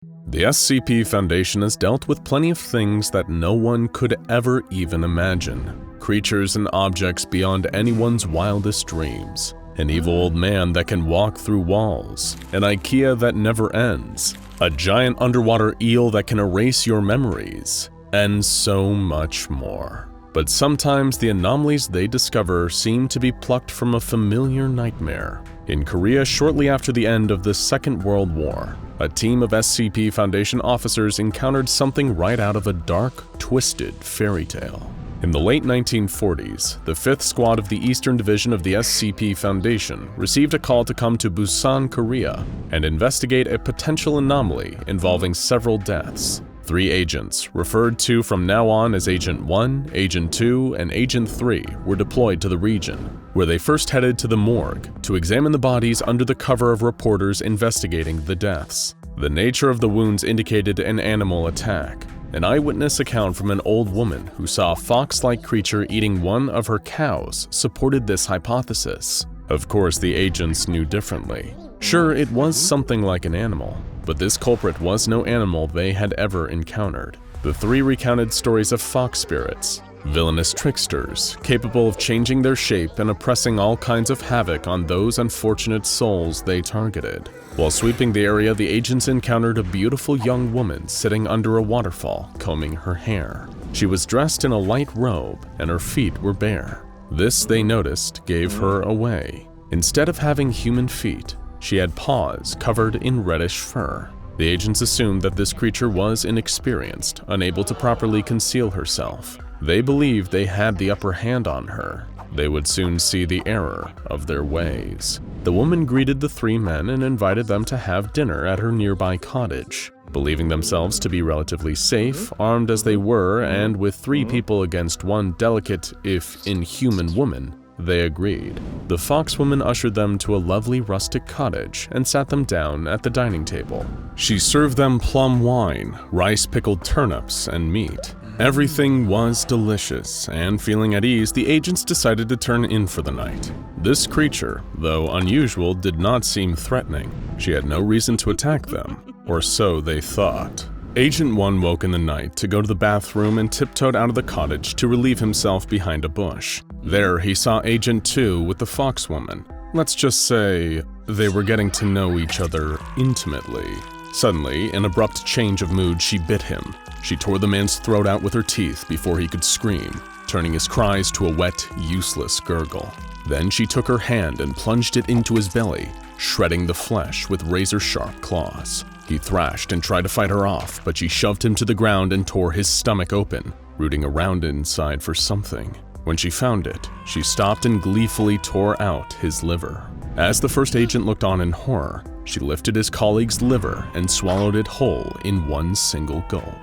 The SCP Foundation has dealt with plenty of things that no one could ever even imagine. Creatures and objects beyond anyone's wildest dreams. An evil old man that can walk through walls. An IKEA that never ends. A giant underwater eel that can erase your memories. And so much more. But sometimes the anomalies they discover seem to be plucked from a familiar nightmare. In Korea, shortly after the end of the Second World War, a team of SCP Foundation officers encountered something right out of a dark, twisted fairy tale. In the late 1940s, the 5th Squad of the Eastern Division of the SCP Foundation received a call to come to Busan, Korea, and investigate a potential anomaly involving several deaths. 3 agents, referred to from now on as Agent 1, Agent 2, and Agent 3, were deployed to the region, where they first headed to the morgue to examine the bodies under the cover of reporters investigating the deaths. The nature of the wounds indicated an animal attack. An eyewitness account from an old woman who saw a fox-like creature eating one of her cows supported this hypothesis. Of course, the agents knew differently. Sure, it was something like an animal, but this culprit was no animal they had ever encountered. The 3 recounted stories of fox spirits, villainous tricksters, capable of changing their shape and oppressing all kinds of havoc on those unfortunate souls they targeted. While sweeping the area, the agents encountered a beautiful young woman sitting under a waterfall, combing her hair. She was dressed in a light robe, and her feet were bare. This, they noticed, gave her away. Instead of having human feet, she had paws covered in reddish fur. The agents assumed that this creature was inexperienced, unable to properly conceal herself. They believed they had the upper hand on her. They would soon see the error of their ways. The woman greeted the 3 men and invited them to have dinner at her nearby cottage. Believing themselves to be relatively safe, armed as they were, and with 3 people against one delicate, if inhuman woman, they agreed. The foxwoman ushered them to a lovely rustic cottage and sat them down at the dining table. She served them plum wine, rice-pickled turnips, and meat. Everything was delicious, and feeling at ease, the agents decided to turn in for the night. This creature, though unusual, did not seem threatening. She had no reason to attack them, or so they thought. Agent 1 woke in the night to go to the bathroom and tiptoed out of the cottage to relieve himself behind a bush. There, he saw Agent 2 with the foxwoman. Let's just say they were getting to know each other intimately. Suddenly, an abrupt change of mood, she bit him. She tore the man's throat out with her teeth before he could scream, turning his cries to a wet, useless gurgle. Then she took her hand and plunged it into his belly, shredding the flesh with razor-sharp claws. He thrashed and tried to fight her off, but she shoved him to the ground and tore his stomach open, rooting around inside for something. When she found it, she stopped and gleefully tore out his liver. As the first agent looked on in horror, she lifted his colleague's liver and swallowed it whole in one single gulp.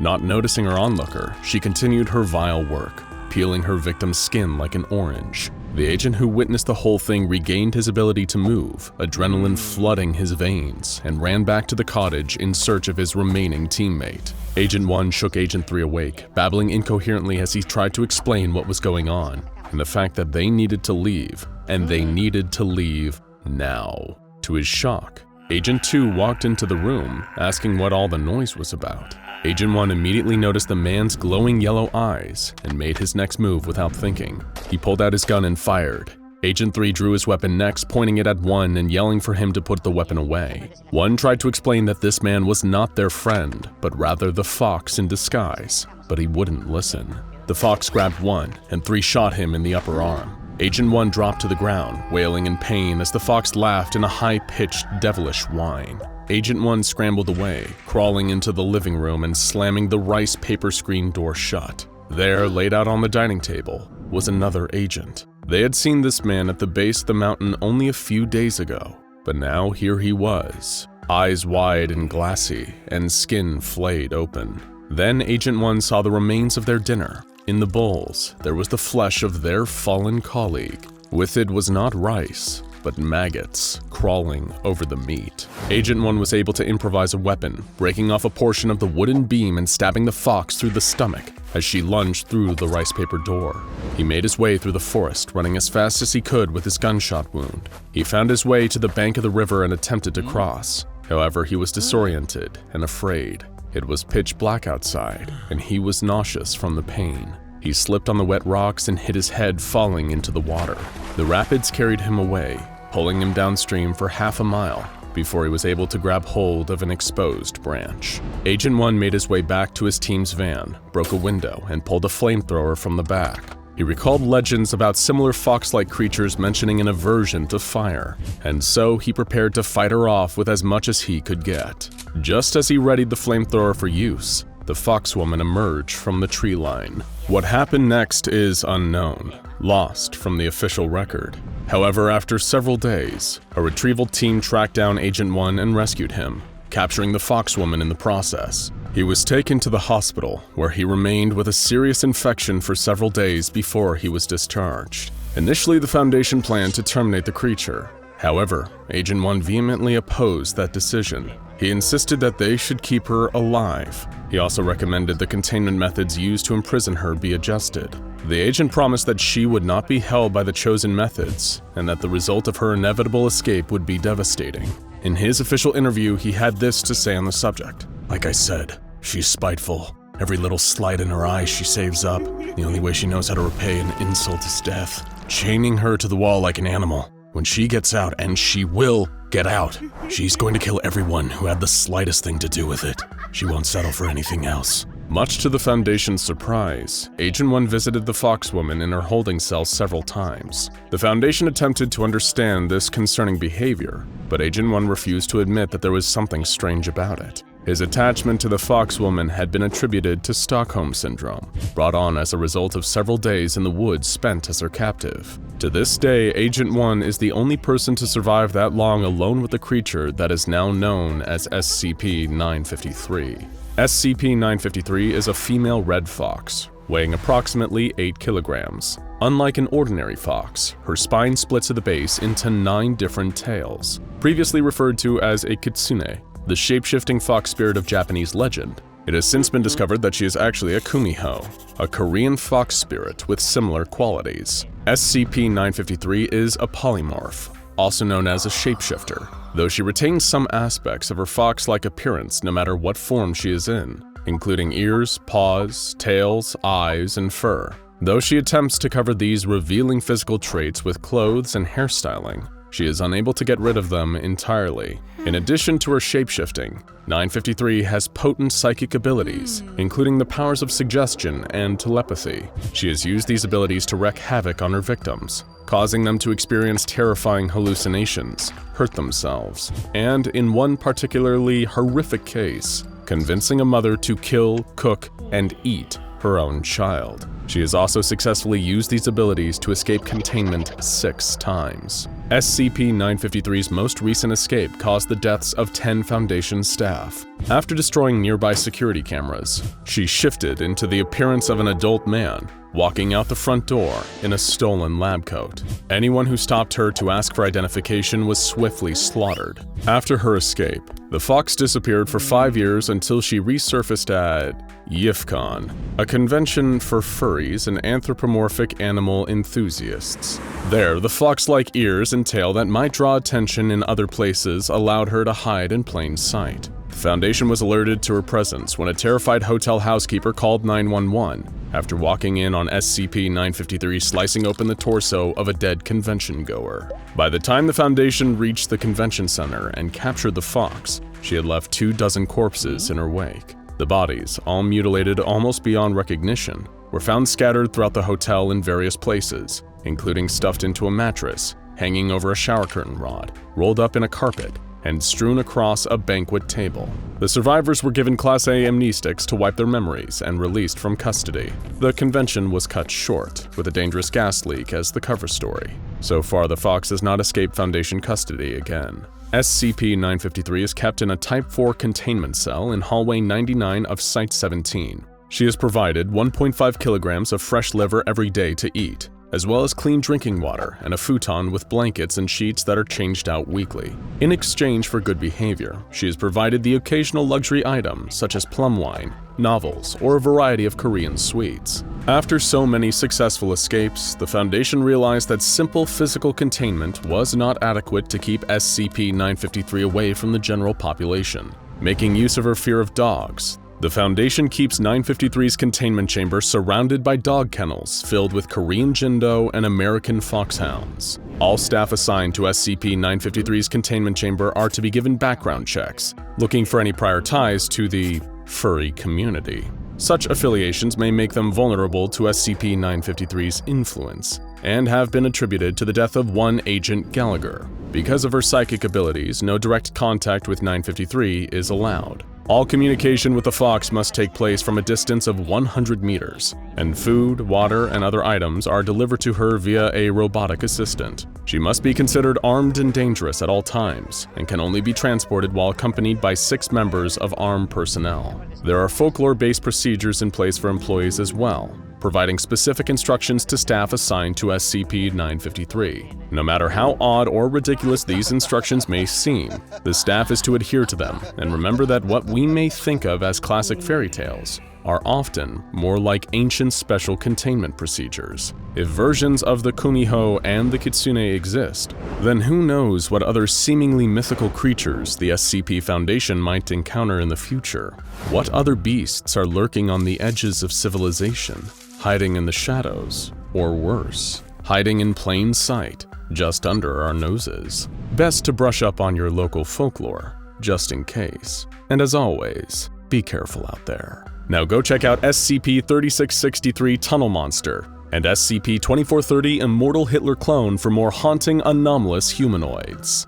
Not noticing her onlooker, she continued her vile work, peeling her victim's skin like an orange. The agent who witnessed the whole thing regained his ability to move, adrenaline flooding his veins, and ran back to the cottage in search of his remaining teammate. Agent 1 shook Agent 3 awake, babbling incoherently as he tried to explain what was going on, and the fact that they needed to leave, and they needed to leave now. To his shock, Agent 2 walked into the room, asking what all the noise was about. Agent 1 immediately noticed the man's glowing yellow eyes and made his next move without thinking. He pulled out his gun and fired. Agent 3 drew his weapon next, pointing it at 1 and yelling for him to put the weapon away. 1 tried to explain that this man was not their friend, but rather the fox in disguise, but he wouldn't listen. The fox grabbed 1, and 3 shot him in the upper arm. Agent 1 dropped to the ground, wailing in pain as the fox laughed in a high-pitched, devilish whine. Agent 1 scrambled away, crawling into the living room and slamming the rice paper screen door shut. There, laid out on the dining table, was another agent. They had seen this man at the base of the mountain only a few days ago, but now here he was, eyes wide and glassy, and skin flayed open. Then Agent 1 saw the remains of their dinner. In the bowls, there was the flesh of their fallen colleague. With it was not rice, but maggots crawling over the meat. Agent 1 was able to improvise a weapon, breaking off a portion of the wooden beam and stabbing the fox through the stomach as she lunged through the rice paper door. He made his way through the forest, running as fast as he could with his gunshot wound. He found his way to the bank of the river and attempted to cross. However, he was disoriented and afraid. It was pitch black outside, and he was nauseous from the pain. He slipped on the wet rocks and hit his head, falling into the water. The rapids carried him away, pulling him downstream for half a mile before he was able to grab hold of an exposed branch. Agent 1 made his way back to his team's van, broke a window, and pulled a flamethrower from the back. He recalled legends about similar fox-like creatures mentioning an aversion to fire, and so he prepared to fight her off with as much as he could get. Just as he readied the flamethrower for use, the foxwoman emerged from the tree line. What happened next is unknown, lost from the official record. However, after several days, a retrieval team tracked down Agent 1 and rescued him, capturing the foxwoman in the process. He was taken to the hospital, where he remained with a serious infection for several days before he was discharged. Initially, the Foundation planned to terminate the creature. However, Agent 1 vehemently opposed that decision. He insisted that they should keep her alive. He also recommended the containment methods used to imprison her be adjusted. The agent promised that she would not be held by the chosen methods, and that the result of her inevitable escape would be devastating. In his official interview, he had this to say on the subject. "Like I said, she's spiteful. Every little slight in her eye she saves up. The only way she knows how to repay an insult is death. Chaining her to the wall like an animal. When she gets out, and she will get out, she's going to kill everyone who had the slightest thing to do with it. She won't settle for anything else." Much to the Foundation's surprise, Agent 1 visited the foxwoman in her holding cell several times. The Foundation attempted to understand this concerning behavior, but Agent 1 refused to admit that there was something strange about it. His attachment to the foxwoman had been attributed to Stockholm Syndrome, brought on as a result of several days in the woods spent as her captive. To this day, Agent 1 is the only person to survive that long alone with the creature that is now known as SCP-953. SCP-953 is a female red fox, weighing approximately 8 kilograms. Unlike an ordinary fox, her spine splits at the base into 9 different tails, previously referred to as a kitsune, the shape-shifting fox spirit of Japanese legend. It has since been discovered that she is actually a kumiho, a Korean fox spirit with similar qualities. SCP-953 is a polymorph, also known as a shapeshifter, though she retains some aspects of her fox-like appearance no matter what form she is in, including ears, paws, tails, eyes, and fur. Though she attempts to cover these revealing physical traits with clothes and hairstyling, she is unable to get rid of them entirely. In addition to her shapeshifting, 953 has potent psychic abilities, including the powers of suggestion and telepathy. She has used these abilities to wreak havoc on her victims, causing them to experience terrifying hallucinations, hurt themselves, and in one particularly horrific case, convincing a mother to kill, cook, and eat her own child. She has also successfully used these abilities to escape containment 6 times. SCP-953's most recent escape caused the deaths of 10 Foundation staff. After destroying nearby security cameras, she shifted into the appearance of an adult man, walking out the front door in a stolen lab coat. Anyone who stopped her to ask for identification was swiftly slaughtered. After her escape, the fox disappeared for 5 years until she resurfaced at YIFCON, a convention for furries and anthropomorphic animal enthusiasts. There, the fox-like ears and tail that might draw attention in other places allowed her to hide in plain sight. The Foundation was alerted to her presence when a terrified hotel housekeeper called 911 after walking in on SCP-953 slicing open the torso of a dead convention-goer. By the time the Foundation reached the convention center and captured the fox, she had left 24 corpses in her wake. The bodies, all mutilated almost beyond recognition, were found scattered throughout the hotel in various places, including stuffed into a mattress, hanging over a shower curtain rod, rolled up in a carpet, and strewn across a banquet table. The survivors were given Class A amnestics to wipe their memories and released from custody. The convention was cut short, with a dangerous gas leak as the cover story. So far, the fox has not escaped Foundation custody again. SCP-953 is kept in a Type 4 containment cell in Hallway 99 of Site-17. She is provided 1.5 kilograms of fresh liver every day to eat, as well as clean drinking water and a futon with blankets and sheets that are changed out weekly. In exchange for good behavior, she is provided the occasional luxury item such as plum wine, novels, or a variety of Korean sweets. After so many successful escapes, the Foundation realized that simple physical containment was not adequate to keep SCP-953 away from the general population. Making use of her fear of dogs, the Foundation keeps 953's containment chamber surrounded by dog kennels filled with Korean Jindo and American foxhounds. All staff assigned to SCP-953's containment chamber are to be given background checks, looking for any prior ties to the furry community. Such affiliations may make them vulnerable to SCP-953's influence, and have been attributed to the death of one Agent Gallagher. Because of her psychic abilities, no direct contact with 953 is allowed. All communication with the Fox must take place from a distance of 100 meters, and food, water, and other items are delivered to her via a robotic assistant. She must be considered armed and dangerous at all times, and can only be transported while accompanied by 6 members of armed personnel. There are folklore-based procedures in place for employees as well, providing specific instructions to staff assigned to SCP-953. No matter how odd or ridiculous these instructions may seem, the staff is to adhere to them and remember that what we may think of as classic fairy tales are often more like ancient special containment procedures. If versions of the Kumiho and the Kitsune exist, then who knows what other seemingly mythical creatures the SCP Foundation might encounter in the future? What other beasts are lurking on the edges of civilization, hiding in the shadows, or worse, hiding in plain sight, just under our noses? Best to brush up on your local folklore, just in case. And as always, be careful out there. Now go check out SCP-3663 Tunnel Monster and SCP-2430 Immortal Hitler Clone for more haunting anomalous humanoids.